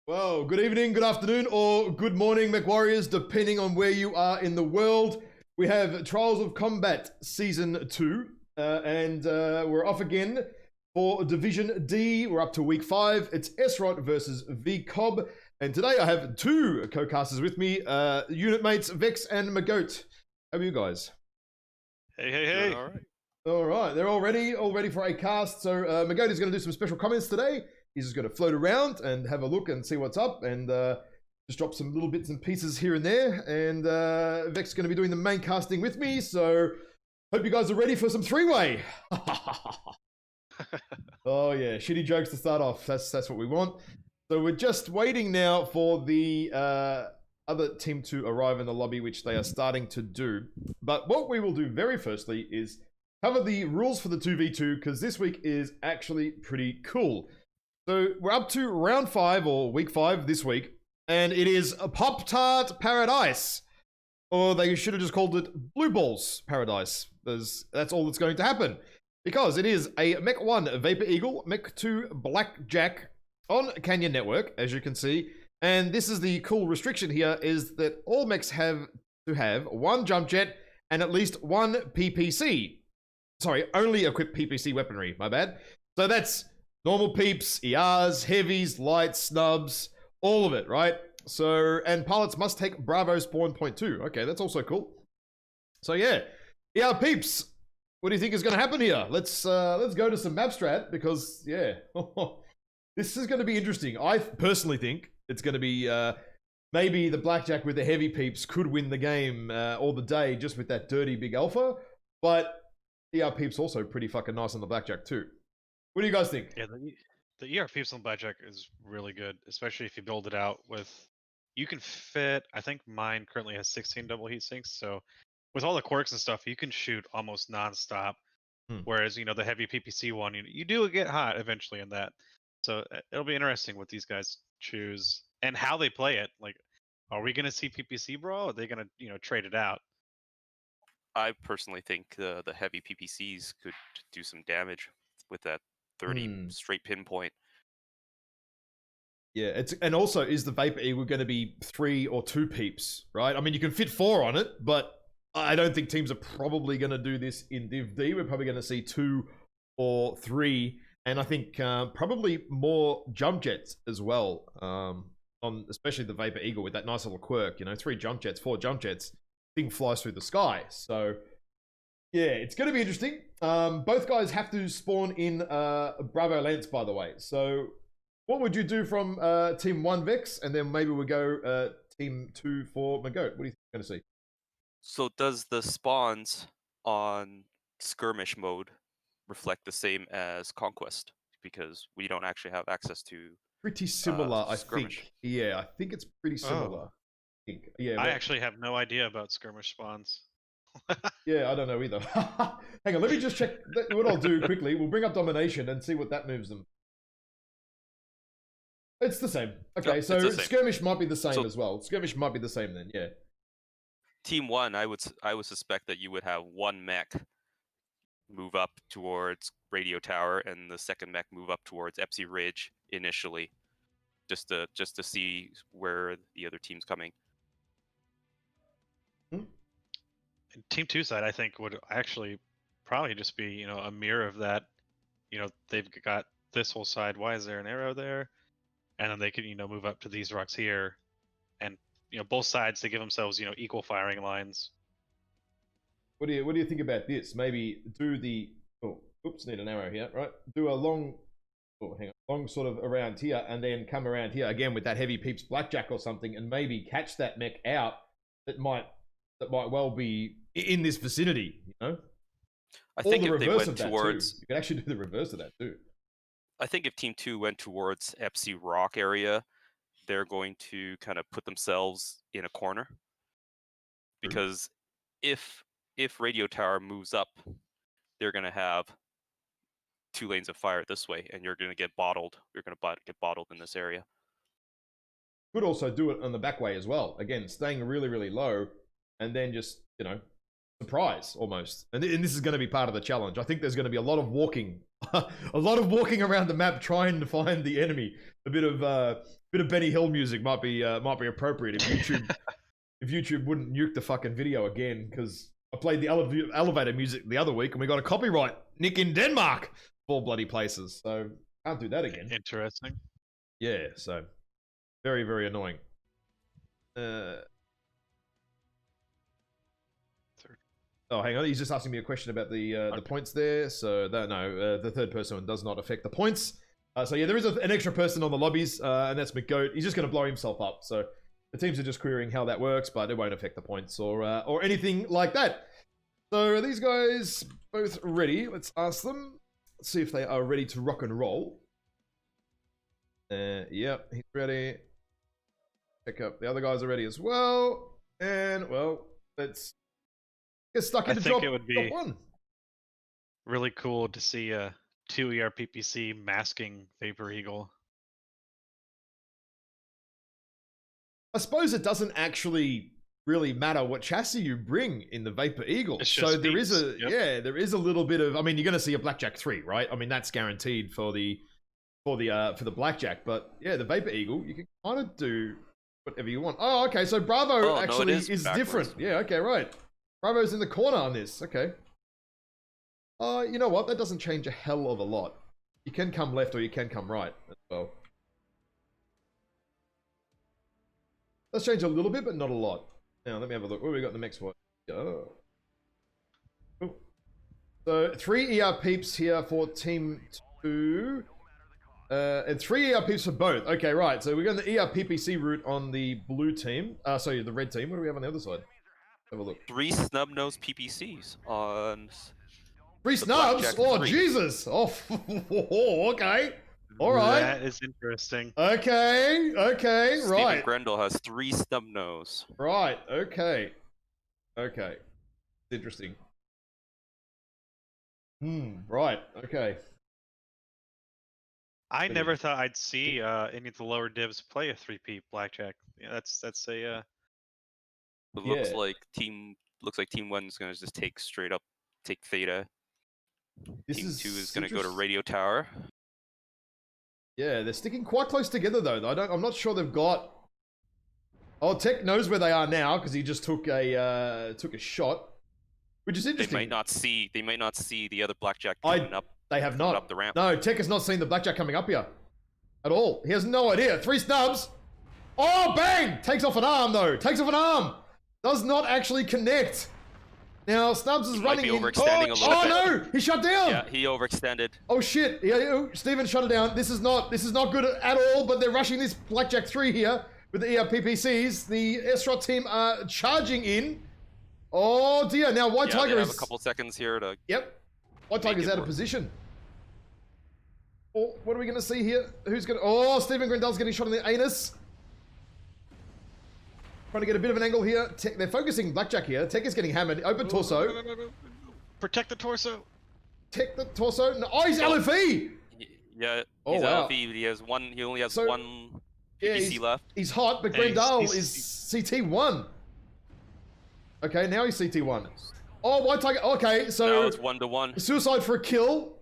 Well, good evening, good afternoon, or good morning, MechWarriors, depending on where you are in the world. We have Trials of Combat Season 2, and we're off again for Division D. We're up to Week 5. It's SRoT versus VCoB, and today I have two co-casters with me, unit mates Vex and Magoat. How are you guys? Hey. All right. All right, they're all ready for a cast. So Magoat is going to do some special comments today. He's just going to float around and have a look and see what's up, and just drop some little bits and pieces here and there. And Vex is going to be doing the main casting with me, so hope you guys are ready for some three-way. Oh yeah, shitty jokes to start off. That's what we want. So we're just waiting now for the other team to arrive in the lobby, which they are starting to do. But what we will do very firstly is cover the rules for the 2v2, because this week is actually pretty cool. So we're up to round 5 or week 5 this week, and it is a Pop-Tart Paradise. Or they should have just called it Blue Balls Paradise. That's all that's going to happen. Because it is a Mech 1 Vapor Eagle, Mech 2 Blackjack on Canyon Network, as you can see. And this is the cool restriction here, is that all mechs have to have one jump jet and at least one PPC. Sorry, only equipped PPC weaponry, my bad. So that's normal peeps, ERs, heavies, lights, snubs, all of it, right? So, and pilots must take Bravo spawn point 2. Okay, that's also cool. So yeah, ER peeps, what do you think is going to happen here? Let's go to some map strat, because yeah, this is going to be interesting. I personally think it's going to be maybe the blackjack with the heavy peeps could win the game or the day just with that dirty big alpha, but ER peeps also pretty fucking nice on the blackjack too. What do you guys think? Yeah, the ER peeps on Blackjack is really good, especially if you build it out with. You can fit. I think mine currently has 16 double heat sinks, so with all the quirks and stuff, you can shoot almost nonstop. Whereas the heavy PPC one, you do get hot eventually in that. So it'll be interesting what these guys choose and how they play it. Like, are we gonna see PPC brawl? Or are they gonna trade it out? I personally think the heavy PPCs could do some damage with that 30 straight pinpoint. Yeah, and also, is the Vapor Eagle going to be 3 or 2 peeps, right? I mean, you can fit 4 on it, but I don't think teams are probably going to do this in Div D. We're probably going to see 2 or 3, and I think probably more jump jets as well, on especially the Vapor Eagle with that nice little quirk, 3 jump jets, 4 jump jets, thing flies through the sky. So yeah, it's going to be interesting. Both guys have to spawn in Bravo Lance, by the way. So what would you do from Team 1 Vex, and then maybe we go Team 2 for Magoat? What do you think you're going to see? So does the spawns on skirmish mode reflect the same as Conquest? Because we don't actually have access to pretty similar, I skirmish. think. Yeah, I think it's pretty similar. Oh. Yeah, I actually have no idea about skirmish spawns. Yeah, I don't know either. Hang on, let me just check what I'll do quickly. We'll bring up domination and see what that moves them. It's the same. Okay, No, so it's the same. skirmish might be the same as well. Skirmish might be the same then, yeah. Team 1, I would suspect that you would have one mech move up towards Radio Tower, and the second mech move up towards Epsy Ridge initially, just to see where the other team's coming. Team 2 side, I think, would actually probably just be, a mirror of that. They've got this whole side. Why is there an arrow there? And then they could, move up to these rocks here, and both sides to give themselves, equal firing lines. What do you think about this? Maybe do the oops, need an arrow here, right? Do a long long sort of around here, and then come around here again with that heavy peeps blackjack or something, and maybe catch that mech out that might well be in this vicinity, I think if they went towards, you could actually do the reverse of that too. I think if Team 2 went towards Epsy Rock area, they're going to kind of put themselves in a corner. Because if Radio Tower moves up, they're going to have 2 lanes of fire this way, and you're going to get bottled. You're going to get bottled in this area. Could also do it on the back way as well. Again, staying really, really low, and then just, surprise almost. And this is going to be part of the challenge. I think there's going to be a lot of walking A lot of walking around the map trying to find the enemy. A bit of Benny Hill music might be appropriate if YouTube wouldn't nuke the fucking video again, because I played the elevator music the other week and we got a copyright nick in Denmark for bloody places. So can't do that again. Interesting. Yeah, so very, very annoying. Oh, hang on. He's just asking me a question about the points there. So the third person does not affect the points. So yeah, there is an extra person on the lobbies, and that's McGoat. He's just going to blow himself up. So the teams are just querying how that works, but it won't affect the points or anything like that. So are these guys both ready? Let's ask them. Let's see if they are ready to rock and roll. Yep, he's ready. Check up. The other guys are ready as well. And well, let's get stuck into think it would be one. Really cool to see 2 ERPPC masking Vapor Eagle. I suppose it doesn't actually really matter what chassis you bring in the Vapor Eagle. So there is there is a little bit of, I mean, you're going to see a Blackjack 3, right? I mean, that's guaranteed for the Blackjack, but yeah, the Vapor Eagle, you can kind of do whatever you want. Oh, okay, so Bravo actually is different. Yeah, okay, right. Bravo's in the corner on this. Okay. You know what? That doesn't change a hell of a lot. You can come left or you can come right as well. Let's change a little bit, but not a lot. Now, let me have a look. What have we got in the next one? Oh. Cool. So, 3 ER peeps here for Team 2. And 3 ER peeps for both. Okay, right. So, we're going the ER PPC route on the blue team. Sorry, the red team. What do we have on the other side? Have a look. 3 snub-nose PPCs on... 3 snubs? Oh, Jesus! Oh, okay. All right. That is interesting. Okay, right. Steven Grendel has 3 snub-nose. Right, okay. Interesting. Right, okay. I never thought I'd see any of the lower divs play a 3P blackjack. Yeah, that's a... It looks like Team 1 is going to just take Theta. Team 2 is going to go to Radio Tower. Yeah, they're sticking quite close together though. I'm not sure they've got. Oh, Tech knows where they are now because he just took a shot, which is interesting. They might not see the other blackjack coming up. They have not up the ramp. No, Tech has not seen the blackjack coming up here at all. He has no idea. 3 snubs. Oh, bang! Takes off an arm though. Takes off an arm. Does not actually connect. Now, Snubs is running in. Overextending a little bit. No! He shut down! Yeah, he overextended. Oh shit. Yeah, Steven shut it down. This is not good at all, but they're rushing this Blackjack 3 here with the ERPPCs. The SRoT team are charging in. Oh dear. Now White Tiger they have a couple seconds here to... Yep. White Tiger's out of position. Oh, what are we going to see here? Who's going to... Oh, Steven Grendel's getting shot in the anus. Trying to get a bit of an angle here. They're focusing Blackjack here. Tech is getting hammered. Open torso. Protect the torso. Tech the torso. No, oh, he's LFE! Yeah, he's LFE. He only has one PPC left. He's hot, but Grendel is CT1. Okay, now he's CT1. Oh, White Tiger. Okay, so... Now it's 1-1. Suicide for a kill.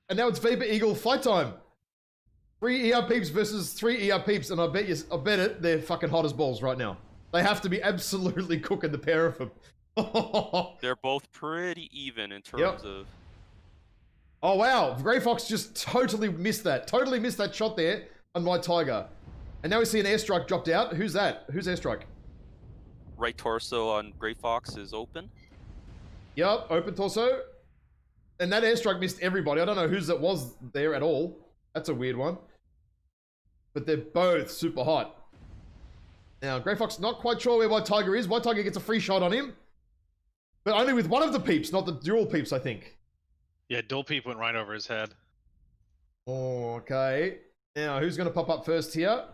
And now it's Vapor Eagle fight time. 3 ER peeps versus 3 ER peeps. And I bet it, they're fucking hot as balls right now. They have to be absolutely cooking the pair of them. They're both pretty even in terms of... Oh, wow. Grey Fox just totally missed that. Totally missed that shot there on White Tiger. And now we see an airstrike dropped out. Who's that? Who's airstrike? Right torso on Grey Fox is open. Yep, open torso. And that airstrike missed everybody. I don't know whose it was there at all. That's a weird one. But they're both super hot. Now, Grey Fox not quite sure where White Tiger is. White Tiger gets a free shot on him. But only with one of the peeps, not the dual peeps, I think. Yeah, dual peep went right over his head. Okay. Now, who's going to pop up first here?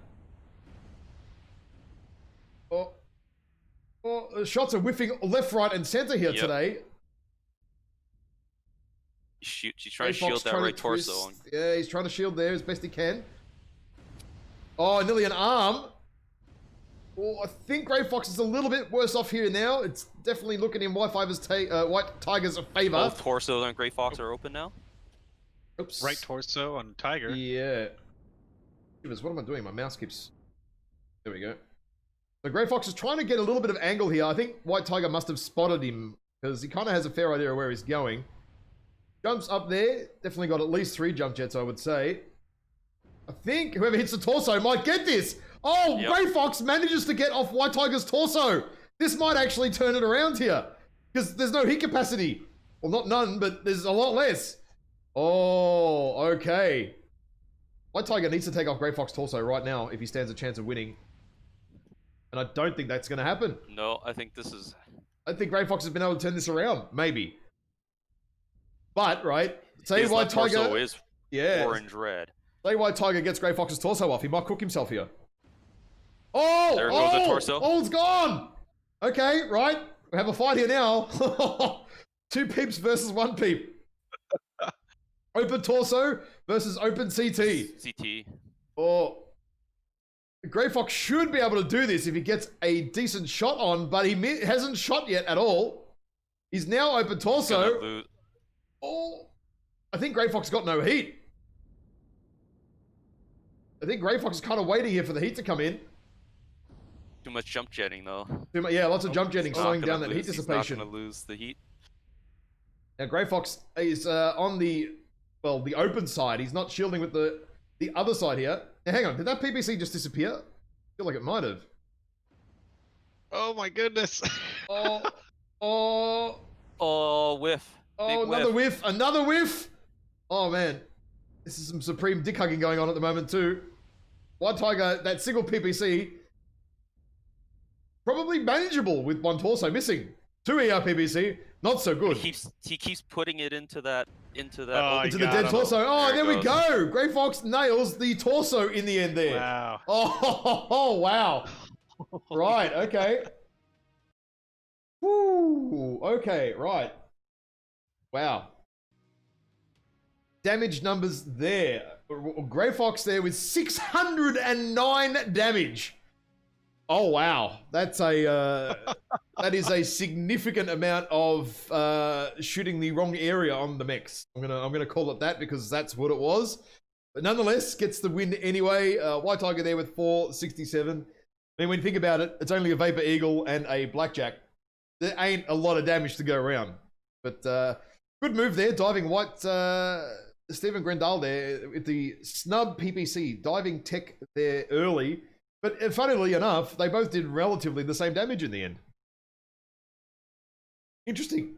Oh, the shots are whiffing left, right, and center here today. She's trying to shield that right torso. Yeah, he's trying to shield there as best he can. Oh, nearly an arm. Well, I think Grey Fox is a little bit worse off here now. It's definitely looking in White Tiger's favor. Both torsos on Grey Fox are open now. Oops. Right torso on Tiger. Yeah. What am I doing? My mouse keeps... There we go. So Grey Fox is trying to get a little bit of angle here. I think White Tiger must have spotted him because he kind of has a fair idea of where he's going. Jumps up there. Definitely got at least 3 jump jets, I would say. I think whoever hits the torso might get this. Oh, yep. Grey Fox manages to get off White Tiger's torso. This might actually turn it around here because there's no heat capacity. Well, not none, but there's a lot less. Oh, okay. White Tiger needs to take off Grey Fox torso right now if he stands a chance of winning. And I don't think that's going to happen. No, I think this is... I think Grey Fox has been able to turn this around. Maybe. But, right, say his White Tiger... torso is orange-red. Say White Tiger gets Grey Fox's torso off. He might cook himself here. Oh! There goes the torso. Oh, it's gone! Okay, right. We have a fight here now. 2 peeps versus 1 peep. Open torso versus open CT. CT. Oh... Grey Fox should be able to do this if he gets a decent shot on, but he hasn't shot yet at all. He's now open torso. Oh, I think Grey Fox got no heat. I think Grey Fox is kind of waiting here for the heat to come in. Too much jump jetting, though. Yeah, lots of jump jetting, slowing down that heat dissipation. He's not going to lose the heat. Now, Grey Fox is on the open side. He's not shielding with the other side here. Now, hang on, did that PPC just disappear? I feel like it might have. Oh my goodness. Oh, whiff. Oh, another whiff. Another whiff. Oh, man. This is some supreme dick hugging going on at the moment, too. White Tiger, that single PPC, probably manageable with 1 torso missing. 2 ER PPC, not so good. He keeps putting it into the dead torso. Oh, there we go. Grey Fox nails the torso in the end there. Wow. Oh, wow. Right, okay. Woo, okay, right. Wow. Damage numbers there. Grey Fox there with 609 damage. Oh, wow. That's a that is a significant amount of shooting the wrong area on the mechs. I'm gonna call it that because that's what it was. But nonetheless, gets the win anyway. White Tiger there with 467. I mean, when you think about it, it's only a Vapor Eagle and a Blackjack. There ain't a lot of damage to go around. But good move there, diving White Stephen Grendal there with the snub PPC, diving tech there early. But funnily enough, they both did relatively the same damage in the end. Interesting.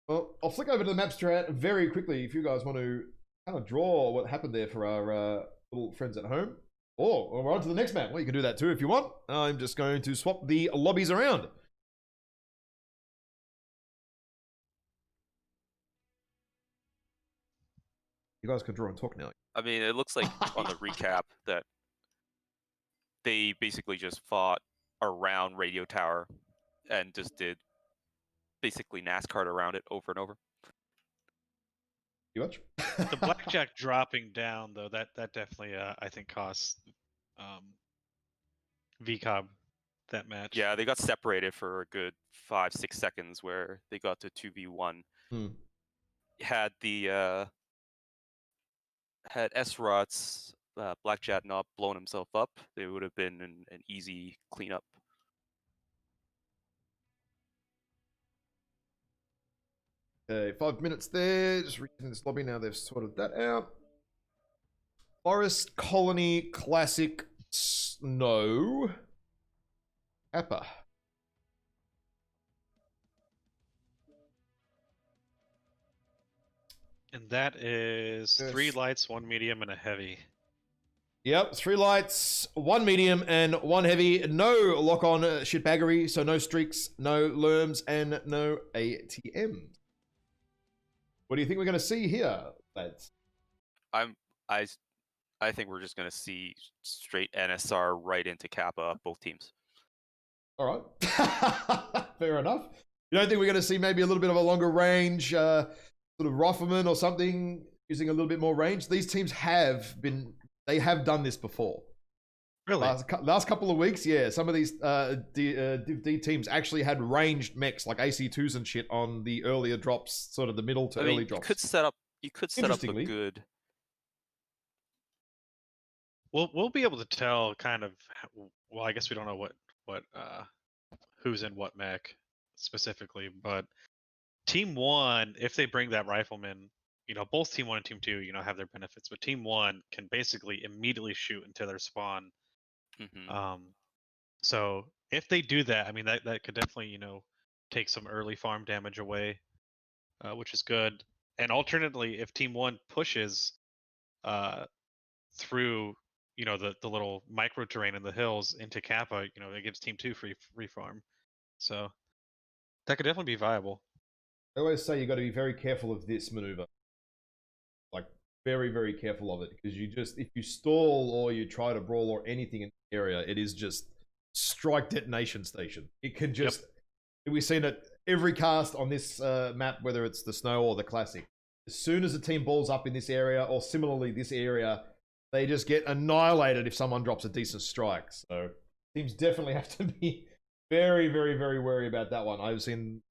Well, I'll flick over to the map strat very quickly if you guys want to kind of draw what happened there for our little friends at home. Or we're on to the next map. Well, you can do that too if you want. I'm just going to swap the lobbies around. You guys can draw and talk now. I mean, it looks like on the recap that they basically just fought around Radio Tower and just did basically NASCAR around it over and over. You much? The Blackjack dropping down, though, that definitely, I think, cost VCoB that match. Yeah, they got separated for a good 5-6 seconds where they got to 2v1. Had the... Had SRoT's Blackjack not blown himself up, it would have been an easy cleanup. Okay, 5 minutes there. Just reaching this lobby now. They've sorted that out. Forest Colony Classic Snow. Kappa. And that is 3 lights, 1 medium, and a heavy. Yep, 3 lights, 1 medium, and 1 heavy. No lock-on shitbaggery, so no streaks, no lerms, and no ATMs. What do you think we're going to see here, lads? I think we're just going to see straight NSR right into Kappa, both teams. All right. Fair enough. You don't think we're going to see maybe a little bit of a longer range, sort of rifleman or something, using a little bit more range? These teams have done this before. Really? Last couple of weeks, yeah, some of these Div D teams actually had ranged mechs like AC2s and shit on the earlier drops, sort of the middle to early drops. You could set up a good. We'll be able to tell kind of. Well, I guess we don't know what who's in what mech specifically, but Team 1, if they bring that rifleman, both Team 1 and Team 2, have their benefits, but Team 1 can basically immediately shoot into their spawn. So if they do that, I mean that could definitely take some early farm damage away, which is good. And alternately, if Team 1 pushes through the little micro terrain in the hills into Kappa, it gives Team 2 free farm. So that could definitely be viable. I always say you got to be very careful of this maneuver. Like, very, very careful of it, because if you stall or you try to brawl or anything in the area, it is just strike detonation station. It can just, we've seen it every cast on this map, whether it's the snow or the classic. As soon as a team balls up in this area, or similarly this area, they just get annihilated if someone drops a decent strike. So teams definitely have to be very, very, very wary about that one. I've seen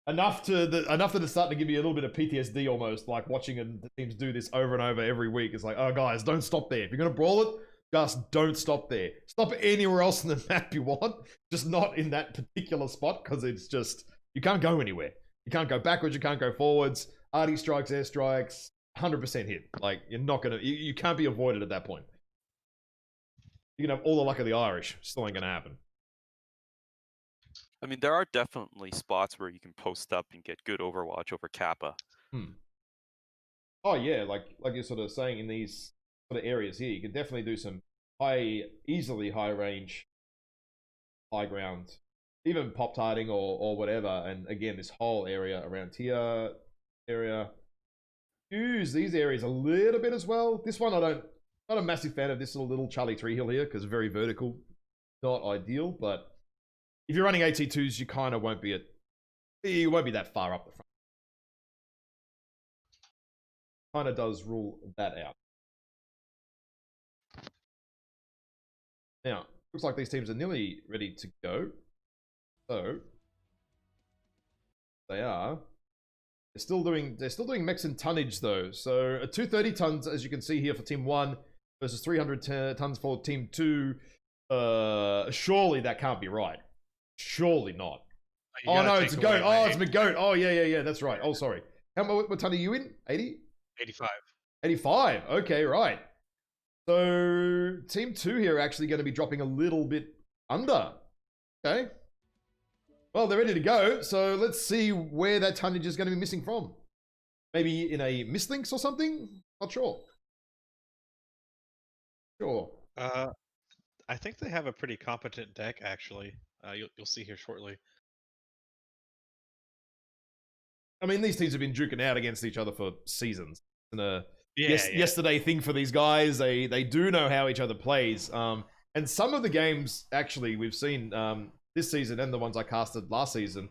enough that it's starting to give you a little bit of PTSD almost, like watching the teams do this over and over every week. It's like, oh guys, don't stop there. If you're gonna brawl it, just don't stop there. Stop anywhere else in the map you want, just not in that particular spot, because it's just, you can't go anywhere. You can't go backwards, you can't go forwards. RD strikes, air strikes, 100% hit. Like, you're not gonna, you can't be avoided at that point. You can have all the luck of the Irish, still ain't gonna happen. I mean, there are definitely spots where you can post up and get good overwatch over Kappa. Oh yeah, like you're sort of saying, in these sort of areas here, you can definitely do some easily high range, high ground, even pop tarting or whatever. And again, this whole area around here, use these areas a little bit as well. This one, not a massive fan of this little Charlie 3 hill here, because very vertical, not ideal, but if you're running AT2s, you kind of won't be that far up the front. Kind of does rule that out. Now, looks like these teams are nearly ready to go. So they're still doing mechs and tonnage though. So 230 tons, as you can see here, for Team 1 versus 300 tons for Team 2. Surely that can't be right. Surely not. Oh no, it's a goat. Oh, it's a goat. Oh yeah, that's right. Oh, sorry. What ton are you in? 80? 85. 85. Okay, right. So Team 2 here are actually going to be dropping a little bit under. Okay. Well, they're ready to go. So let's see where that tonnage is going to be missing from. Maybe in a mislinks or something? Not sure. I think they have a pretty competent deck, actually. You'll see here shortly. I mean, these teams have been duking out against each other for seasons. And yesterday thing for these guys, they do know how each other plays. And some of the games, actually, we've seen this season and the ones I casted last season,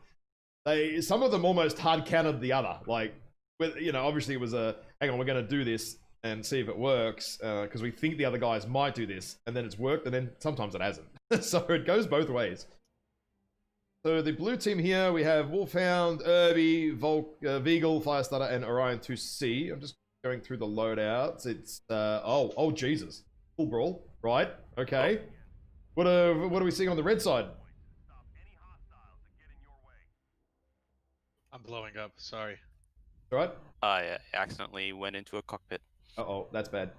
some of them almost hard countered the other. Like, obviously it was hang on, we're going to do this and see if it works, because we think the other guys might do this, and then it's worked, and then sometimes it hasn't. So it goes both ways. So the blue team here, we have Wolfhound, Irby, Veagle, Firestarter, and Orion 2C. I'm just going through the loadouts. It's, oh Jesus. Full brawl, right? Okay. What are we seeing on the red side? I'm blowing up, sorry. All right. I accidentally went into a cockpit. Uh-oh, that's bad.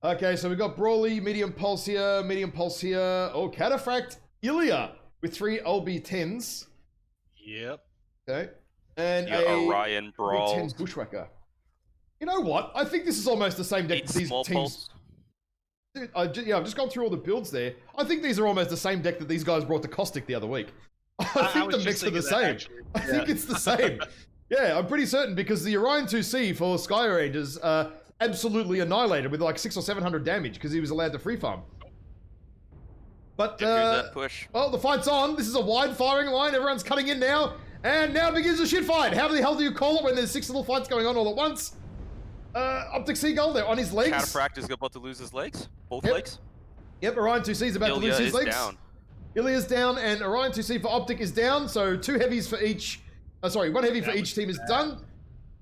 Okay, so we got Brawly, medium pulse here. Oh, Cataphract, Ilya with 3 LB10s. Yep. Okay. And Orion Brawl. 10 Bushwhacker. You know what? I think this is almost the same deck that these teams... Dude, I've just gone through all the builds there. I think these are almost the same deck that these guys brought to Caustic the other week. I think the mix are the same. I think it's the same. Yeah, I'm pretty certain, because the Orion 2C for Sky Rangers absolutely annihilated with like 600 or 700 damage because he was allowed to free farm. But that push. Well, the fight's on. This is a wide firing line. Everyone's cutting in now, and now begins the shit fight. How the hell do you call it when there's 6 little fights going on all at once? Optic Seagull, they're on his legs. Cataphract is about to lose his legs. Both legs. Yep, Orion 2C is about to lose Ilya his is legs. down. Ilya's down, and Orion 2C for Optic is down. So 2 heavies for each. One heavy for That each was team is bad. done.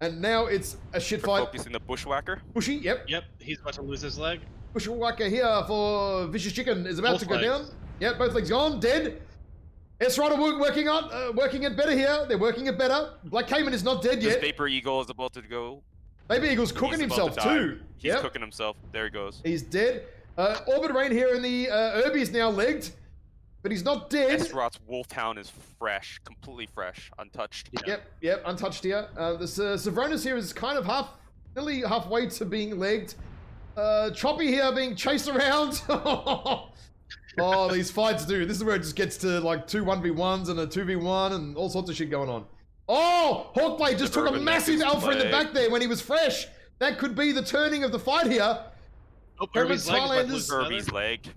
And now it's a shit They're fight. focusing the bushwhacker. Bushy, yep. Yep, he's about to lose his leg. Bushwhacker here for Vicious Chicken is about Both to go legs. down. Yep, both legs gone, dead. SRoT are working it better here. They're working it better. Black Cayman is not dead This yet. Vapor Eagle is about to go. Baby Eagle's cooking He's about himself to die. too. He's cooking himself. There he goes. He's dead. Orbit Rain here in the Irby is now legged, but he's not dead. SRoT's Wolfhound is fresh, completely fresh, untouched. Yeah. Yep, untouched here. The Savronis here is kind of nearly halfway to being legged. Choppy here being chased around. Oh, these fights, dude. This is where it just gets to like 2 1v1s and a 2v1 and all sorts of shit going on. Oh, Hawkblade just took a Suburban massive Nexus alpha in the leg. back there when he was fresh. That could be the turning of the fight here. Oh, Herman's Irby's leg is about to Highlanders- lose another. Irby's legged.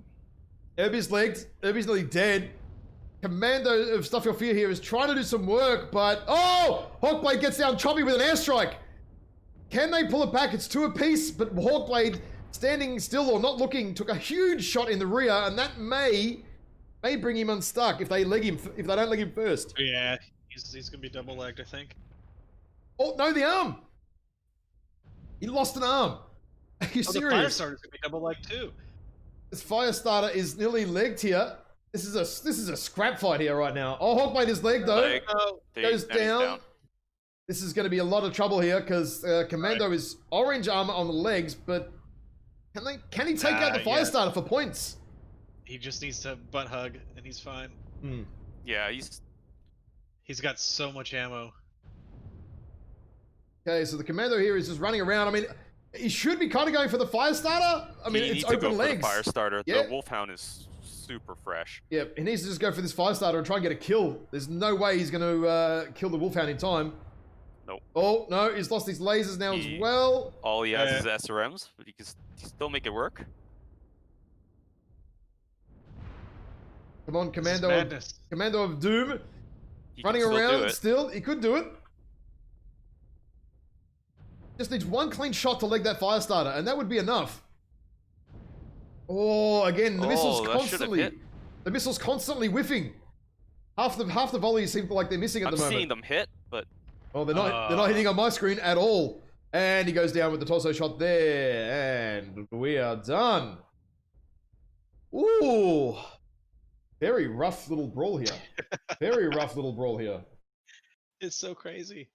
Irby's legged. Irby's nearly dead. Commando of Stuff Your Fear here is trying to do some work, but... Oh! Hawkblade gets down Choppy with an airstrike. Can they pull it back? It's 2 apiece, but Hawkblade, standing still or not looking, took a huge shot in the rear, and that may bring him unstuck if they don't leg him first. Yeah, he's gonna be double legged, I think. Oh, no, the arm! He lost an arm. Are you Oh, the fire serious? starter's gonna be double legged too. This Firestarter is nearly legged here. This is a scrap fight here right now. Oh, Hawkblade is legged though. Leg. Oh, Goes Now he's down. This is going to be a lot of trouble here because Commando is orange armor on the legs, but can he take out the yeah. Firestarter for points? he just needs to butt hug and he's fine. Hmm. Yeah, He's got so much ammo. Okay, so the Commando here is just running around. I mean, he should be kind of going for the Firestarter. I mean, he it's needs to go open for legs. the fire starter. Yeah. The Wolfhound is super fresh. Yep, he needs to just go for this Firestarter and try and get a kill. There's no way he's going to kill the Wolfhound in time. Nope. Oh, no, he's lost his lasers now as well. All he has is SRMs, but he can still make it work. Come on, This is Commando. madness. Commando of Doom. He Running can still do around it. still. He could do it. Just needs one clean shot to leg that Firestarter, and that would be enough. Oh, again, the missiles that should've hit. the missiles constantly whiffing. Half the volleys seem like they're missing at I'm the moment. seeing them hit, but Oh, they're not hitting on my screen at all. And he goes down with the torso shot there, and we are done. Ooh, very rough little brawl here. Very rough little brawl here. It's so crazy.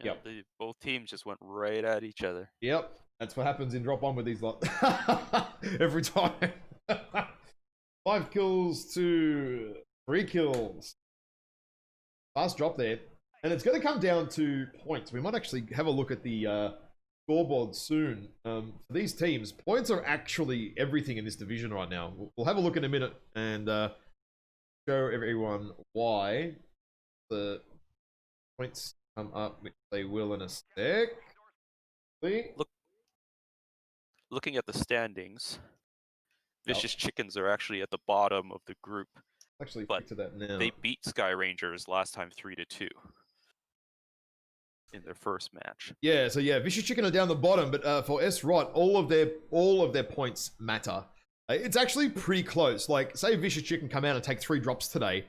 yeah, both teams just went right at each other. Yep, that's what happens in drop 1 with these lot. Every time. 5 kills to 3 kills. Fast drop there. And it's going to come down to points. We might actually have a look at the scoreboard soon. For these teams, points are actually everything in this division right now. We'll have a look in a minute and show everyone why the points come up, which they will in a sec. Looking at the standings, Yep. Vicious Chickens are actually at the bottom of the group. Actually, But back to that now. They beat Sky Rangers last time 3-2 in their first match. Yeah, so yeah, Vicious Chicken are down the bottom, but for SRoT, all of their points matter. It's actually pretty close. Like, say Vicious Chicken come out and take 3 drops today,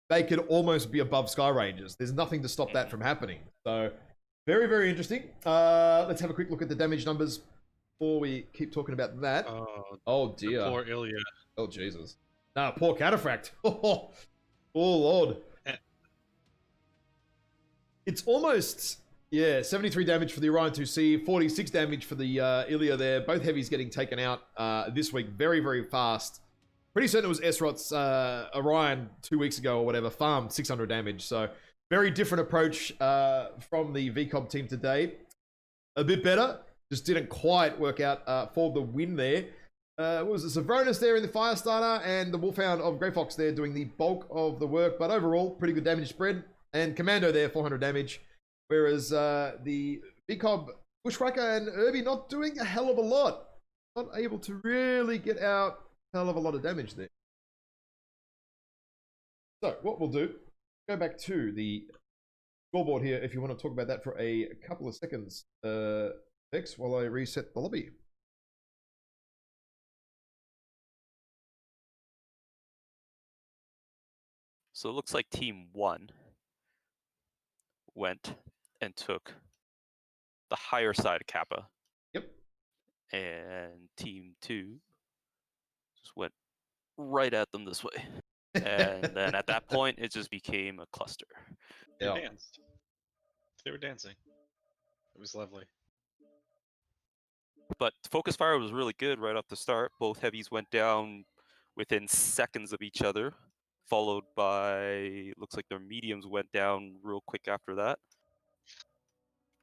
they could almost be above Sky Rangers. There's nothing to stop that from happening. So, very, very interesting. Let's have a quick look at the damage numbers before we keep talking about that. Oh dear. Poor Ilya. Oh Jesus. Nah, poor Cataphract. Oh Lord. It's almost, yeah, 73 damage for the Orion 2C, 46 damage for the Ilya there. Both heavies getting taken out this week very, very fast. Pretty certain it was SRoT's Orion 2 weeks ago or whatever, farmed 600 damage. So very different approach from the VCoB team today. A bit better, just didn't quite work out for the win there. What was it? Savronis there in the Firestarter and the Wolfhound of Grey Fox there doing the bulk of the work. But overall, pretty good damage spread. And Commando there, 400 damage. Whereas the VCoB, Bushwhacker and Irby not doing a hell of a lot. Not able to really get out a hell of a lot of damage there. So what we'll do, go back to the scoreboard here if you want to talk about that for a couple of seconds. Next, while I reset the lobby. So it looks like Team 1 went and took the higher side of Kappa. Yep. And Team 2 just went right at them this way. And then at that point, it just became a cluster. They Yeah. danced. They were dancing. It was lovely. But focus fire was really good right off the start. Both heavies went down within seconds of each other, followed by, looks like their mediums went down real quick after that.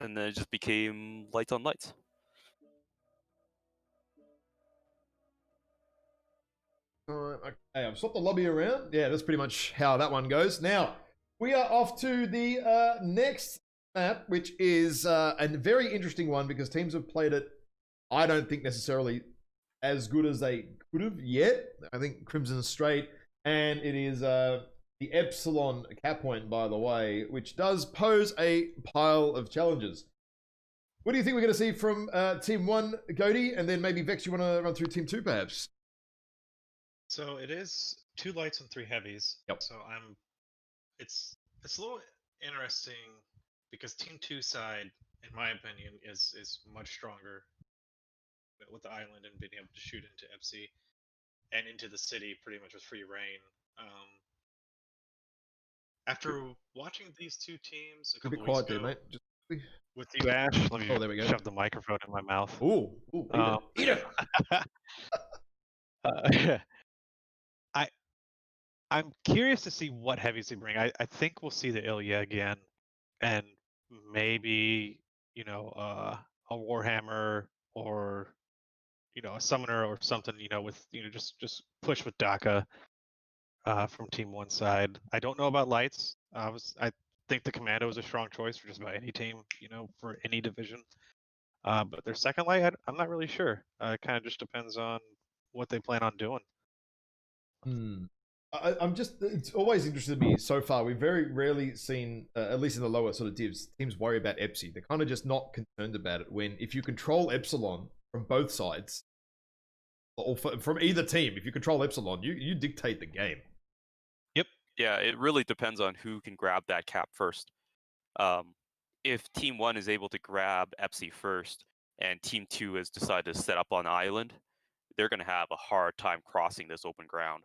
And then it just became lights on lights. Okay, I've swapped the lobby around. Yeah, that's pretty much how that one goes. Now, we are off to the next map, which is a very interesting one because teams have played it, I don't think necessarily as good as they could have yet. I think Crimson Strait, and it is the Epsilon cap point, by the way, which does pose a pile of challenges. What do you think we're going to see from Team 1, Goaty, and then maybe Vex, you want to run through Team 2, perhaps? So it is 2 lights and 3 heavies. Yep. So it's a little interesting because Team 2 side, in my opinion, is much stronger with the island and being able to shoot into FC and into the city pretty much with free reign. After watching these two teams a A bit couple quiet weeks there, ago, mate. Just... with you, Ash, let me Oh, there we go. shove the microphone in my mouth. Ooh, eat it. I'm curious to see what heavies they bring. I think we'll see the Ilya again, and maybe a Warhammer or a Summoner or something. With just push with Daka from Team 1 side. I don't know about lights. I think the Commando is a strong choice for just about any team. For any division. But their second light, I'm not really sure. It kind of just depends on what they plan on doing. I'm just, it's always interested me so far. We've very rarely seen, at least in the lower sort of divs, teams worry about Epsi. They're kind of just not concerned about it when, if you control Epsilon from both sides, or from either team, if you control Epsilon, you dictate the game. Yep. Yeah, it really depends on who can grab that cap first. If Team 1 is able to grab Epsi first, and Team 2 has decided to set up on the island, they're going to have a hard time crossing this open ground.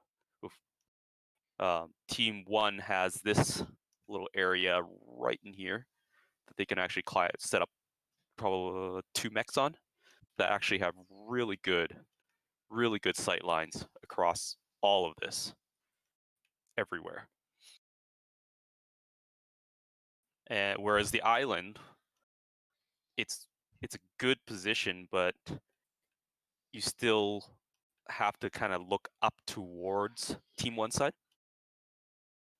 Team 1 has this little area right in here that they can actually set up probably 2 mechs on that actually have really good sight lines across all of this, everywhere. And whereas the island, it's a good position, but you still have to kind of look up towards Team 1 side.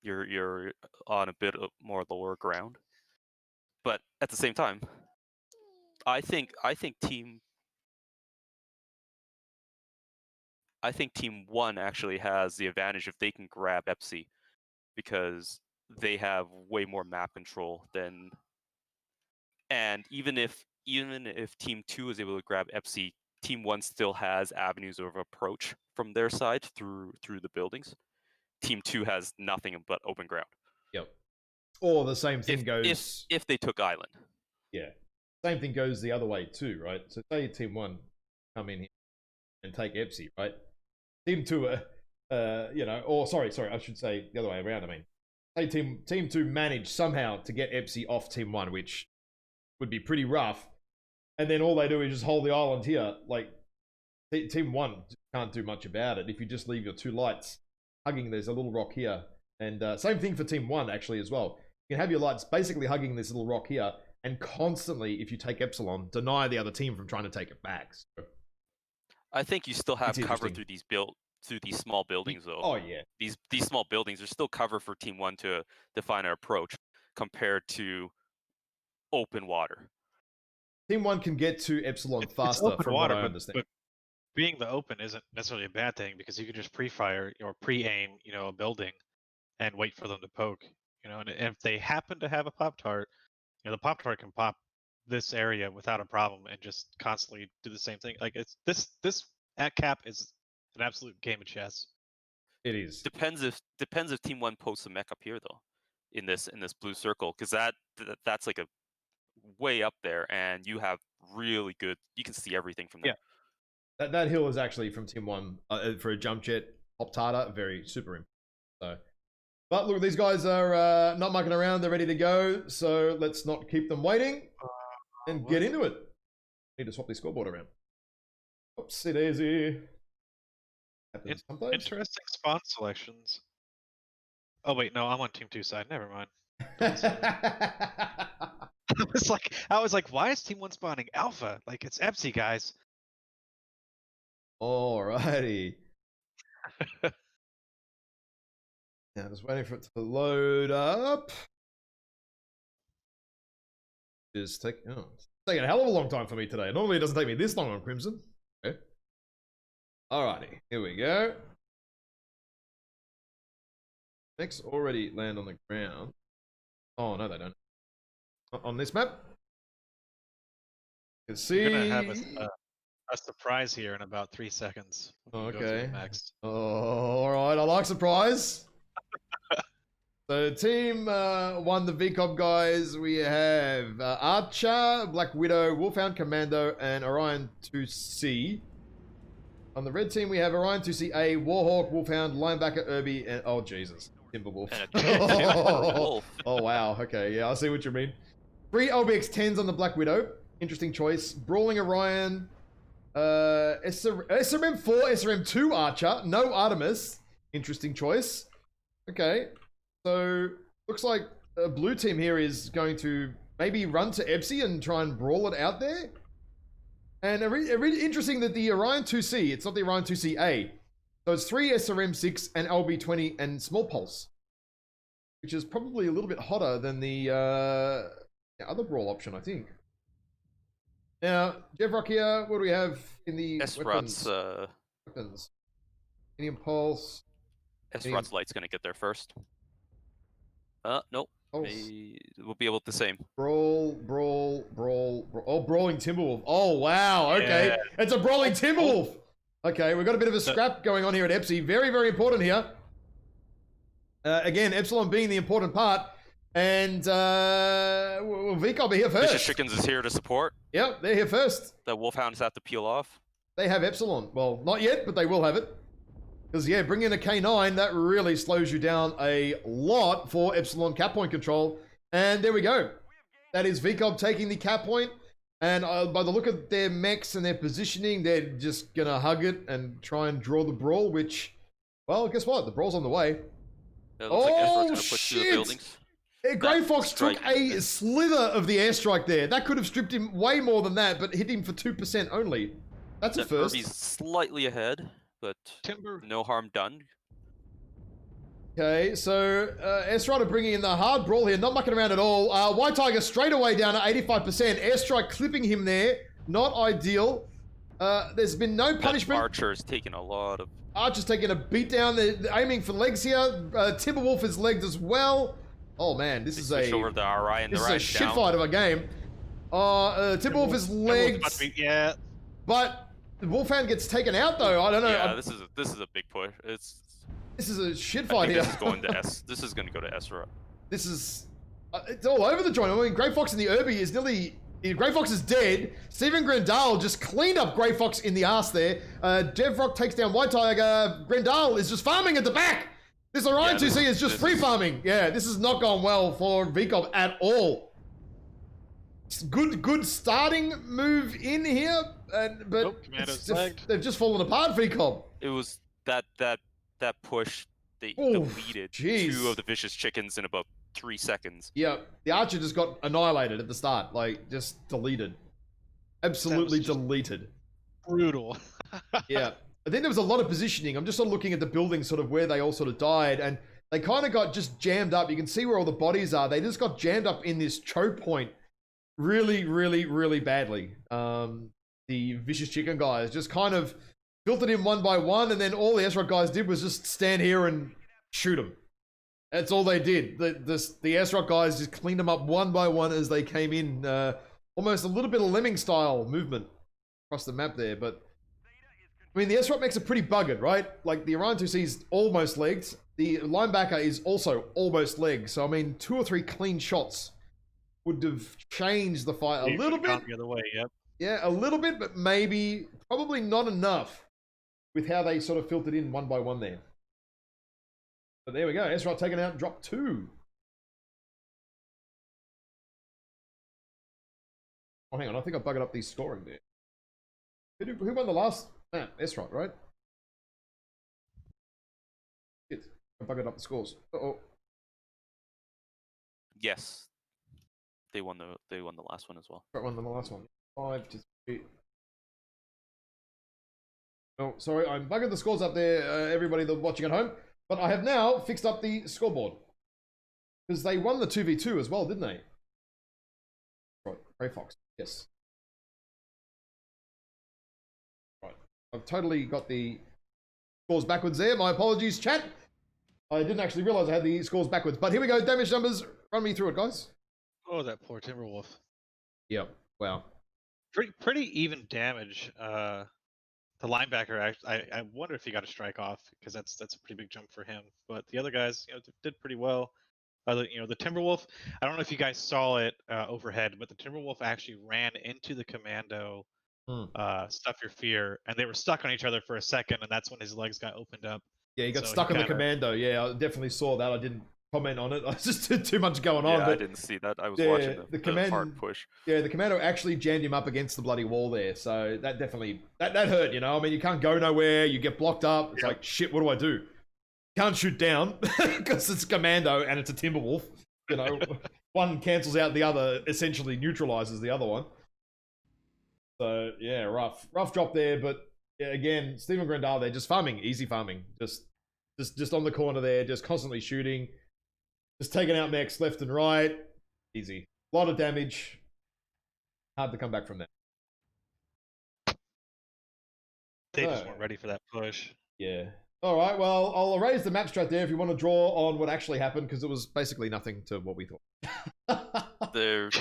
You're on a bit more lower ground, but at the same time, I think Team 1 actually has the advantage if they can grab Epsi, because they have way more map control than. And even if Team 2 is able to grab Epsi, Team 1 still has avenues of approach from their side through the buildings. Team 2 has nothing but open ground. Yep. Or the same thing goes... If they took island. Yeah. Same thing goes the other way too, right? So say Team 1 come in here and take Epsi, right? Team 2, sorry, I should say the other way around. I mean, say Team 2 manage somehow to get Epsi off Team 1, which would be pretty rough. And then all they do is just hold the island here. Like, Team 1 can't do much about it. If you just leave your 2 lights hugging, there's a little rock here. And same thing for Team 1, actually, as well. You can have your lights basically hugging this little rock here, and constantly, if you take Epsilon, deny the other team from trying to take it back. So, I think you still have cover through these small buildings, though. Oh, yeah. These small buildings are still cover for Team 1 to define an approach compared to open water. Team 1 can get to Epsilon faster, from what I understand. But being the open isn't necessarily a bad thing, because you can just pre-fire or pre-aim, a building and wait for them to poke. And if they happen to have a Pop-Tart, the Pop-Tart can pop this area without a problem and just constantly do the same thing. Like, it's this at cap is an absolute game of chess. It is. Depends if Team 1 posts a mech up here though, in this blue circle, because that's like a way up there, and you have really good. You can see everything from there. Yeah. That hill is actually from Team 1 for a jump jet. Pop Tata, very super imp. So, but look, these guys are not mucking around. They're ready to go. So let's not keep them waiting and get into it. Need to swap the scoreboard around. Oopsie daisy. Interesting spawn selections. Oh wait, no, I'm on Team 2 side. Never mind. I was like, why is Team 1 spawning Alpha? Like, it's Epsi, guys. Alrighty. Now just waiting for it to load up. It's taking a hell of a long time for me today. Normally it doesn't take me this long on Crimson. Okay. Alrighty, here we go. Mechs already land on the ground. Oh no, they don't. Not on this map. You can see. You're gonna have a surprise here in about 3 seconds. Okay. Next. Oh, alright, I like surprise. So team 1, the VCoB guys, we have Archer, Black Widow, Wolfhound Commando, and Orion 2C. On the red team, we have Orion 2CA, Warhawk, Wolfhound, Linebacker, Irby, and oh Jesus, Timberwolf. Oh wow, okay, yeah, I see what you mean. 3 LBX-10s on the Black Widow, interesting choice. Brawling Orion, SRM-4, SRM-2 Archer, no Artemis, interesting choice. Okay, so looks like a blue team here is going to maybe run to Epsi and try and brawl it out there. And really interesting that the Orion 2C, it's not the Orion 2CA. So it's 3 SRM-6 and LB-20 and Small Pulse, which is probably a little bit hotter than the other brawl option, I think. Now, JevRock here, what do we have in the SRoT's weapons? Medium Pulse. SRoT's light's gonna get there first. Nope. We'll be able to the same. Brawl. Oh, Brawling Timberwolf. Oh, wow. Okay. Yeah. It's a Brawling Timberwolf. Okay, we've got a bit of a scrap going on here at Epsi. Very, very important here. Again, Epsilon being the important part. And VCoB here first. Vicious Chickens is here to support. Yep, they're here first. The Wolfhounds have to peel off. They have Epsilon. Well, not yet, but they will have it. Because, yeah, bring in a K9, that really slows you down a lot for Epsilon cap point control. And there we go. That is VCoB taking the cap point. And by the look of their mechs and their positioning, they're just going to hug it and try and draw the brawl, which, well, guess what? The brawl's on the way. Oh, shit! Grey Fox took a slither of the airstrike there. That could have stripped him way more than that, but hit him for 2% only. That's a first. Irby's slightly ahead. But no harm done. Okay, so SRoT are bringing in the hard brawl here, not mucking around at all. White Tiger straight away down to 85%. Airstrike clipping him there, not ideal. There's been no punishment. Archer's taking a lot of... Archer's taking a beat down. They're aiming for legs here. Timberwolf is legged as well. Oh man, this is a... over the Orion. This is a shit fight of a game. Timberwolf is legged. Yeah. But... The Wolfhound gets taken out though. I don't know. Yeah, this is a big push. This is a shit fight here. This is going to S. This is going to go to SRoT. This is it's all over the joint. I mean, Grey Fox in the Irby is nearly. Grey Fox is dead. Steven Grendal just cleaned up Grey Fox in the ass there. JevRock takes down White Tiger. Grendal is just farming at the back. This Orion 2C is just free farming. Yeah, this has not gone well for VCoB at all. Good starting move in here, but they've just fallen apart, VCoB. It was that push. They deleted 2 of the Vicious Chickens in about 3 seconds. Yeah, the Archer just got annihilated at the start, like just deleted, absolutely deleted. Brutal. Yeah, I think there was a lot of positioning. I'm just sort of looking at the building, sort of where they all sort of died, and they kind of got just jammed up. You can see where all the bodies are. They just got jammed up in this choke point. Really, really, really badly. The Vicious Chicken guys just kind of filtered him one by one, and then all the SRoT guys did was just stand here and shoot him. That's all they did. The SRoT guys just cleaned them up one by one as they came in. Almost a little bit of lemming style movement across the map there, but I mean, the SRoT mechs are pretty buggered, right? Like, the Orion 2C is almost legged. The linebacker is also almost legged. So, I mean, 2 or 3 clean shots would have changed the fight a You little could've gone bit. the other way. Yep. Yeah, a little bit, but probably not enough with how they sort of filtered in one by one there. But there we go. SRoT taken out, drop 2. Oh, hang on. I think I buggered up the scoring there. Who won the last map? SRoT, right? Shit. I buggered up the scores. Uh-oh. Yes, they won the last one as well. SRoT won the last one. 5-3. Oh, sorry. I'm bugging the scores up there, everybody that's watching at home. But I have now fixed up the scoreboard. Because they won the 2v2 as well, didn't they? Right. Grey Fox. Yes. Right. I've totally got the scores backwards there. My apologies, chat. I didn't actually realize I had the scores backwards. But here we go. Damage numbers. Run me through it, guys. Oh, that poor Timberwolf. Yep. Wow. Pretty even damage. The linebacker, I wonder if he got a strike off, because that's a pretty big jump for him. But the other guys, did pretty well. The Timberwolf, I don't know if you guys saw it overhead, but the Timberwolf actually ran into the commando Stuff Your Fear, and they were stuck on each other for a second, and that's when his legs got opened up. Yeah, he got stuck on the commando. Yeah, I definitely saw that. I didn't comment on it. I just too much going on. Yeah, but I didn't see that. I was watching the hard push. Yeah, the commando actually jammed him up against the bloody wall there. So that definitely that hurt. I mean, you can't go nowhere. You get blocked up. It's like shit. What do? Can't shoot down because it's commando and it's a Timberwolf. One cancels out the other, essentially neutralizes the other one. So yeah, rough drop there. But yeah, again, Stephen Grandal there, just farming, easy farming, just on the corner there, just constantly shooting, just taking out mechs left and right, easy. A lot of damage, hard to come back from that. They just weren't ready for that push. Yeah. All right, well, I'll erase the map strat there if you want to draw on what actually happened, because it was basically nothing to what we thought. That's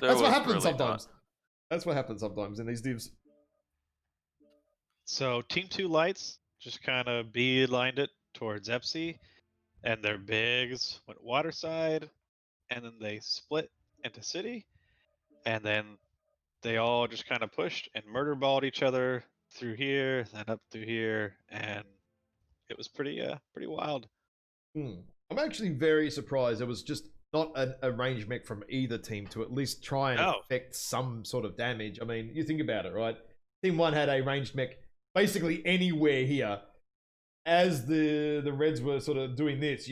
what happens sometimes. That's what happens sometimes in these divs. So Team 2 Lights just kind of beelined it towards Epsi, and their bigs went waterside, and then they split into city, and then they all just kind of pushed and murder balled each other through here, then up through here, and it was pretty wild. I'm actually very surprised there was just not a range mech from either team to at least try and affect some sort of damage. I mean, you think about it, right? Team 1 had a ranged mech basically anywhere here. As the Reds were sort of doing this,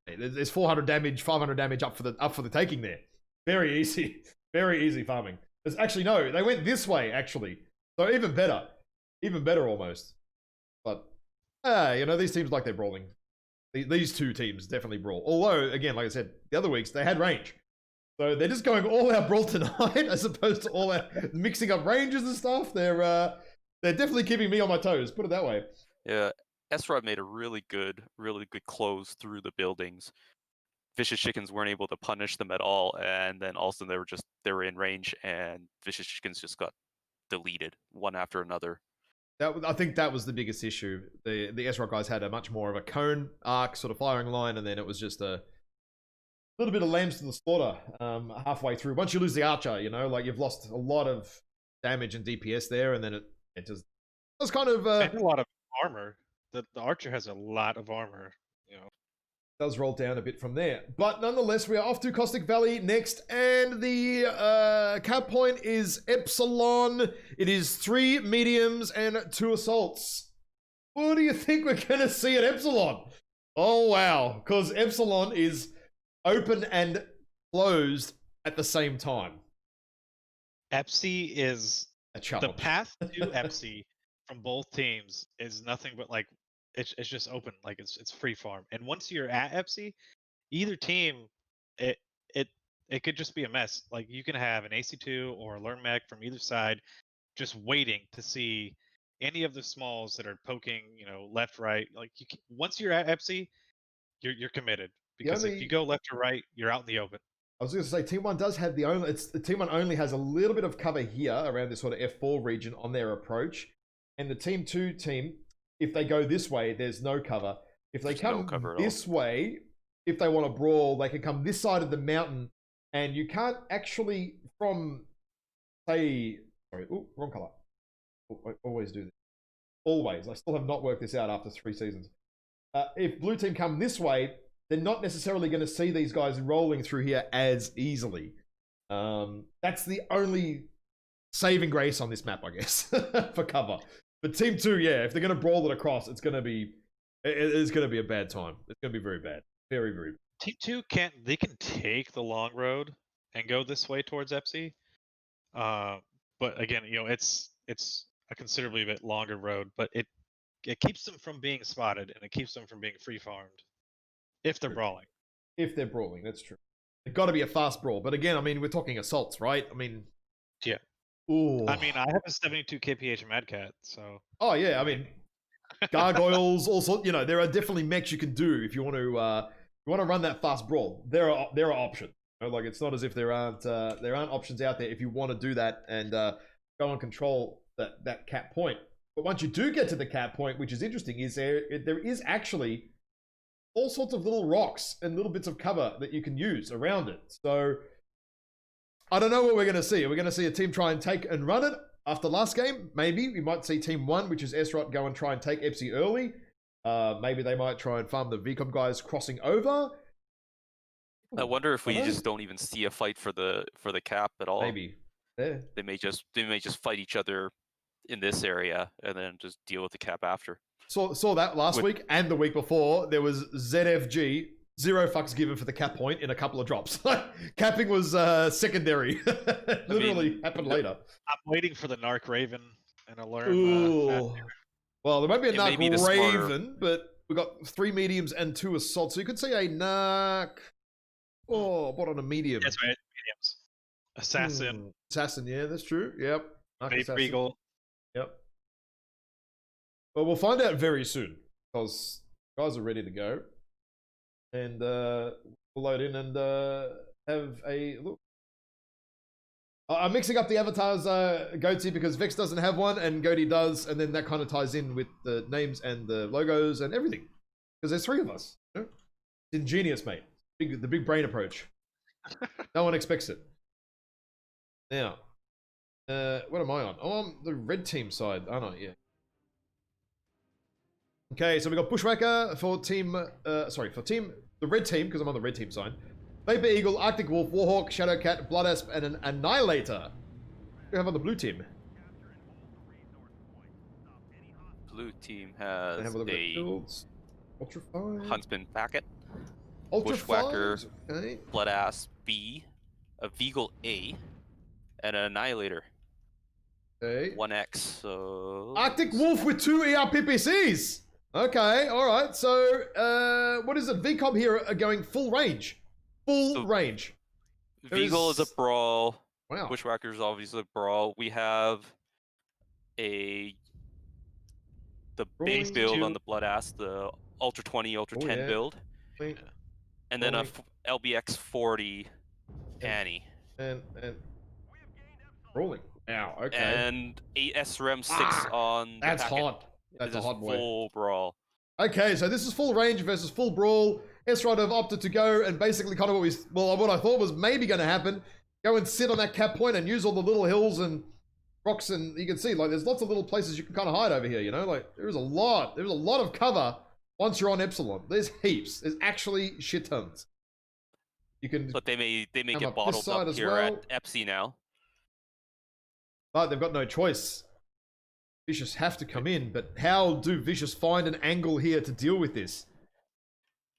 there's 400 damage, 500 damage up for the taking there. Very easy, very easy farming. There's actually no, they went this way actually, so even better almost. But these teams like they're brawling. These two teams definitely brawl. Although, again, like I said, the other weeks they had range. So they're just going all out brawl tonight as opposed to all out mixing up ranges and stuff. They're definitely keeping me on my toes, put it that way. Yeah, SRoT made a really good close through the buildings. Vicious Chickens weren't able to punish them at all, and then also they were in range, and Vicious Chickens just got deleted one after another. I think that was the biggest issue. The SRoT guys had a much more of a cone arc sort of firing line, and then it was just a little bit of lambs to the slaughter halfway through. Once you lose the archer, like you've lost a lot of damage and DPS there, and then it just was kind of and a lot of armor. The archer has a lot of armor. Does roll down a bit from there, but nonetheless we are off to Caustic Valley next, and the cap point is Epsilon. It is 3 mediums and 2 assaults. What do you think we're gonna see at Epsilon? Oh wow, because Epsilon is open and closed at the same time. Epsi is a challenge. The path to Epsi from both teams is nothing but like it's just open, like it's free farm. And once you're at Epsi, either team, it could just be a mess. Like you can have an AC2 or a Learn Mech from either side, just waiting to see any of the smalls that are poking, left, right. Like once you're at Epsi, you're committed, because if you go left or right, you're out in the open. I was going to say Team 1 does have Team 1 only has a little bit of cover here around this sort of F4 region on their approach. And the Team 2 team, if they go this way, there's no cover. If they come this way, if they want to brawl, they can come this side of the mountain. And you can't actually from, say, sorry, wrong color. I always do this. Always. I still have not worked this out after 3 seasons. If blue team come this way, they're not necessarily going to see these guys rolling through here as easily. That's the only saving grace on this map, I guess, for cover. But Team 2, yeah, if they're going to brawl it across, it's going to be a bad time. It's going to be very bad. Very, very bad. Team 2 they can take the long road and go this way towards Epsi. But again, it's a considerably bit longer road, but it keeps them from being spotted and it keeps them from being free farmed. If they're brawling. If they're brawling, that's true. It's got to be a fast brawl. But again, I mean, we're talking assaults, right? I mean... Yeah. Ooh. I mean, I have a 72 kph Mad Cat, so... Oh, yeah, I mean... Gargoyles, also, there are definitely mechs you can do if you want to run that fast brawl. There are options. Like, it's not as if there aren't options out there if you want to do that and go and control that cap point. But once you do get to the cap point, which is interesting, is there is actually... all sorts of little rocks and little bits of cover that you can use around it. So, I don't know what we're going to see. Are we going to see a team try and take and run it after last game? Maybe. We might see Team 1, which is SRoT, go and try and take Epsi early. Maybe they might try and farm the VCoB guys crossing over. I wonder if we just don't even see a fight for the cap at all. Maybe. Yeah. They may just fight each other in this area and then just deal with the cap after. Saw that last week and the week before. There was ZFG, 0 fucks given for the cap point in a couple of drops. Capping was secondary. Literally happened later. I'm waiting for the Narc Raven and a learn. Well, there might be a Narc Raven, smarter... but we've got 3 mediums and 2 assaults. So you could say a Narc. Oh, what on a medium? That's right, mediums. Assassin. Assassin, yeah, that's true. Yep. Vape Beagle. Yep. Well, we'll find out very soon because guys are ready to go, and we'll load in and have a look. I'm mixing up the avatars, Goatsy, because Vex doesn't have one and Goaty does, and then that kind of ties in with the names and the logos and everything because there's 3 of us. It's ingenious, mate. The big brain approach. No one expects it. Now, what am I on? Oh, I'm the red team side, aren't I? Yeah. Okay, so we got Bushwhacker for team, the red team, because I'm on the red team side. Vapor Eagle, Arctic Wolf, Warhawk, Shadowcat, Blood Asp, and an Annihilator. What do you have on the blue team? Blue team has have a look at builds. Ultra 5. Huntsman Packet, Ultra Bushwhacker, 5s, okay. Blood Asp B, a Veagle A, and an Annihilator. Okay. 1X, so... Arctic Wolf with 2 ERPPCs! Okay, alright, so, what is it? VCoB here are going full range. Full range. Veagle is a brawl. Wow. Bushwhacker is obviously a brawl. We have the base build on the Blood Ass, the Ultra 20, Ultra 10 build. Wait. And then a LBX 40 Annie. And rolling. Wow, okay. And 8 SRM 6 on the That's packet. hot. That's a hot boy. Full brawl. Okay, so this is full range versus full brawl. SRoT have opted to go and basically kind of what I thought was maybe going to happen. Go and sit on that cap point and use all the little hills and rocks, and you can see like there's lots of little places you can kind of hide over here. Like there's a lot of cover once you're on Epsilon. There's heaps. There's actually shit tons. You can. But they may get bottled up here at Epsi now. But they've got no choice. Vicious have to come in, but how do Vicious find an angle here to deal with this?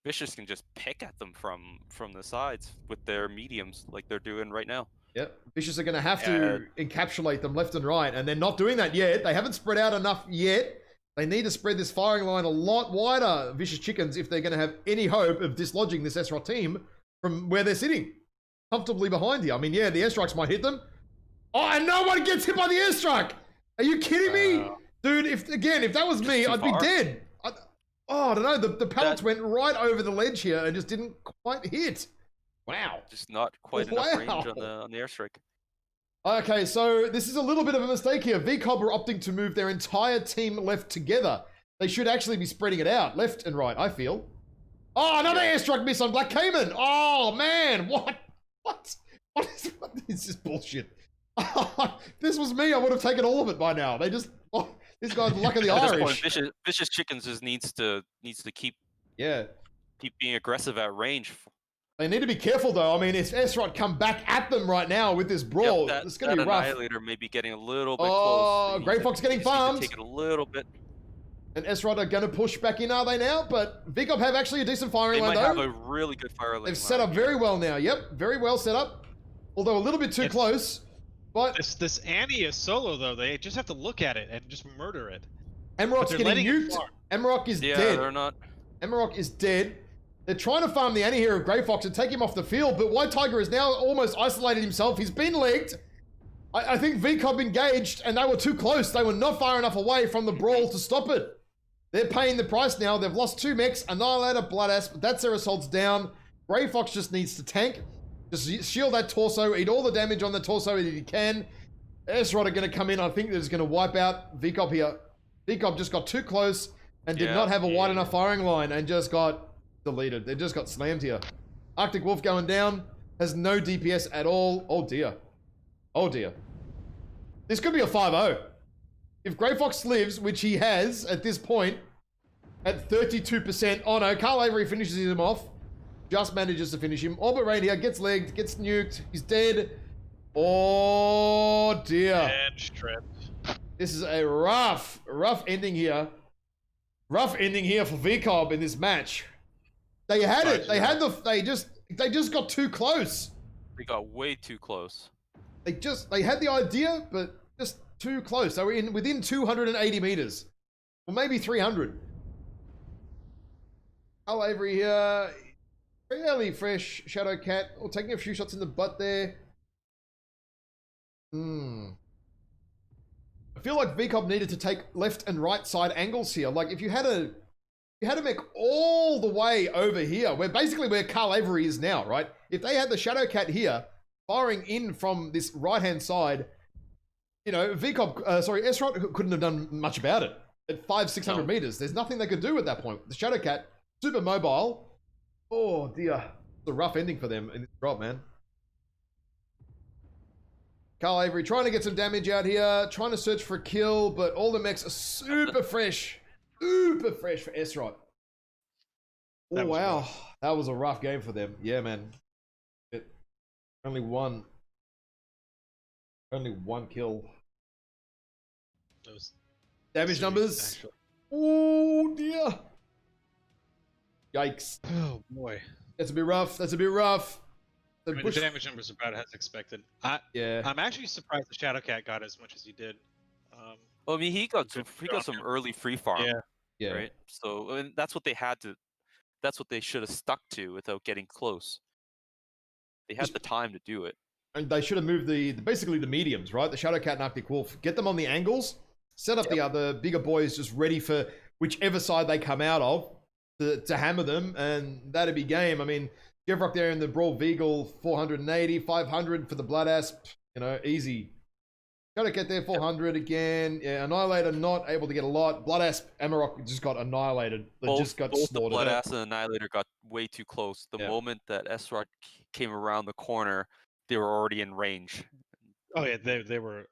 Vicious can just pick at them from the sides with their mediums like they're doing right now. Yep. Vicious are going to have to encapsulate them left and right, and they're not doing that yet. They haven't spread out enough yet. They need to spread this firing line a lot wider, Vicious Chickens, if they're going to have any hope of dislodging this SRoT team from where they're sitting. Comfortably behind you. I mean, yeah, the airstrikes might hit them. Oh, and no one gets hit by the airstrike! Are you kidding me? Dude, if that was me, I'd be dead. I don't know. The pellets went right over the ledge here and just didn't quite hit. Wow. Just not quite enough range on Wow. the airstrike. Okay, so this is a little bit of a mistake here. VCoB are opting to move their entire team left together. They should actually be spreading it out, left and right, I feel. Oh, another airstrike miss on Black Cayman. Oh, man, what? What is this bullshit? This was me, I would have taken all of it by now. They just, this guy's luck of the At this Irish. point, Vicious Chickens just needs to keep being aggressive at range. They need to be careful, though. I mean, if SRoT come back at them right now with this brawl, it's going to be rough. Annihilator may be getting a little bit close. Oh, Grey Fox getting farmed. Take it a little bit. And SRoT are going to push back in, are they now? But VCoB have actually a decent firing line, though. They might have a really good fire line. They've set up very well now. Yep, very well set up. Although a little bit too close. But this Annie is solo, though. They just have to look at it and just murder it. Emeroc's getting nuked. Emerok is dead. They're not. Emerok is dead. They're trying to farm the Annie here of Grey Fox and take him off the field, but White Tiger has now almost isolated himself. He's been legged. I think VCoB engaged, and they were too close. They were not far enough away from the brawl to stop it. They're paying the price now. They've lost 2 mechs, Annihilator, Blood Asp. That's their assaults down. Grey Fox just needs to tank. Just shield that torso, eat all the damage on the torso that he can. SRoT are going to come in. I think they're just going to wipe out VCoB here. VCoB just got too close and did not have a wide enough firing line and just got deleted. They just got slammed here. Arctic Wolf going down. Has no DPS at all. Oh dear. Oh dear. This could be a 5-0. If Grey Fox lives, which he has at this point, at 32%. Oh no, Carl Avery finishes him off. Just manages to finish him. Orbit Rain here gets legged, gets nuked. He's dead. Oh dear. And stripped. This is a rough ending here. Rough ending here for VCoB in this match. They had it. They had they just got too close. They got way too close. They had the idea, but just too close. They were within 280 meters. Or maybe 300. Carl Avery here. Fairly fresh Shadow Cat. Oh, taking a few shots in the butt there. I feel like VCoB needed to take left and right side angles here. Like if you had a mech all the way over here, where Carl Avery is now, right? If they had the Shadow Cat here, firing in from this right-hand side, you know, SRoT couldn't have done much about it. At 500-600 meters, there's nothing they could do at that point. The Shadow Cat, super mobile. Oh dear, it's a rough ending for them in this drop, man. Carl Avery trying to get some damage out here, trying to search for a kill, but all the mechs are super fresh for SRoT. Oh wow, rough. That was a rough game for them. Yeah, man. Only one kill. Those damage numbers. Actually. Oh dear. Yikes. Oh boy. That's a bit rough. That's a bit rough. The damage numbers are about as expected. I'm actually surprised the Shadow Cat got as much as he did. Well, I mean, he got some early free farm. Yeah. Right. So I mean, that's what they had to. That's what they should have stuck to without getting close. They had the time to do it. And they should have moved basically the mediums, right? The Shadow Cat and Arctic Wolf. Get them on the angles. Set up the other bigger boys just ready for whichever side they come out of to hammer them, and that'd be game. I mean, Jevrock there in the Brawl Veagle, 480, 500 for the Blood Asp, you know, easy. Shadow Cat there, 400 again. Yeah, Annihilator not able to get a lot. Blood Asp, Amarok just got annihilated. Both the Blood Asp and Annihilator got way too close. The moment that SRoT came around the corner, they were already in range. Oh yeah, they were